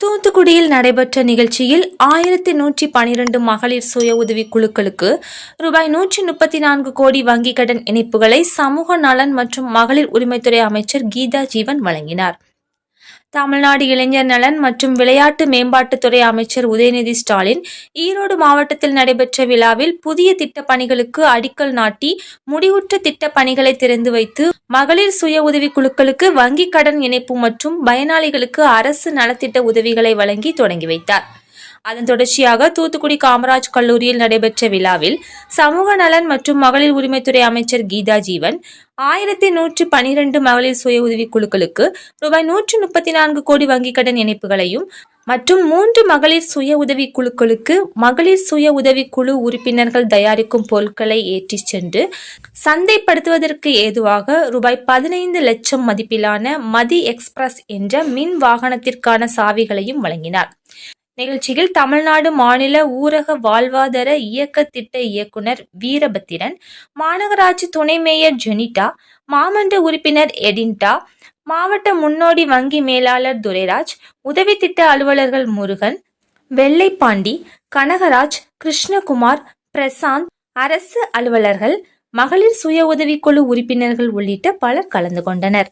தூத்துக்குடியில் நடைபெற்ற நிகழ்ச்சியில் 1112 மகளிர் சுய உதவிக் குழுக்களுக்கு ரூபாய் 134 கோடி வங்கிக் கடன் இணைப்புகளை சமூக நலன் மற்றும் மகளிர் உரிமைத்துறை அமைச்சர் கீதா ஜீவன் வழங்கினார். தமிழ்நாடு இளைஞர் நலன் மற்றும் விளையாட்டு மேம்பாட்டுத்துறை அமைச்சர் உதயநிதி ஸ்டாலின் ஈரோடு மாவட்டத்தில் நடைபெற்ற விழாவில் புதிய திட்டப் பணிகளுக்கு அடிக்கல் நாட்டி முடிவுற்ற திட்டப் பணிகளை திறந்து வைத்து மகளிர் சுய உதவி குழுக்களுக்கு வங்கிக் கடன் இணைப்பு மற்றும் பயனாளிகளுக்கு அரசு நலத்திட்ட உதவிகளை வழங்கி தொடங்கி வைத்தார். அதன் தொடர்ச்சியாக தூத்துக்குடி காமராஜ் கல்லூரியில் நடைபெற்ற விழாவில் சமூக நலன் மற்றும் மகளிர் உரிமைத்துறை அமைச்சர் கீதா ஜீவன் 1112 மகளிர் சுய உதவி குழுக்களுக்கு ரூபாய் 134 கோடி வங்கிக் கடன் இணைப்புகளையும் மற்றும் 3 மகளிர் சுய உதவி குழுக்களுக்கு மகளிர் சுய உதவி குழு உறுப்பினர்கள் தயாரிக்கும் பொருட்களை ஏற்றிச் சென்று சந்தைப்படுத்துவதற்கு ஏதுவாக ரூபாய் 15 லட்சம் மதிப்பிலான மதி எக்ஸ்பிரஸ் என்ற மின் வாகனத்திற்கான சாவிகளையும் வழங்கினார். நிகழ்ச்சியில் தமிழ்நாடு மாநில ஊரக வாழ்வாதார இயக்க திட்ட இயக்குனர் வீரபத்திரன், மாநகராட்சி துணை மேயர் ஜெனிட்டா, மாமன்ற உறுப்பினர் எடின்டா, மாவட்ட முன்னோடி வங்கி மேலாளர் துரைராஜ், உதவி திட்ட அலுவலர்கள் முருகன், வெள்ளைப்பாண்டி, கனகராஜ், கிருஷ்ணகுமார், பிரசாந்த், அரசு அலுவலர்கள், மகளிர் சுய உதவிக்குழு உறுப்பினர்கள் உள்ளிட்ட பலர் கலந்து கொண்டனர்.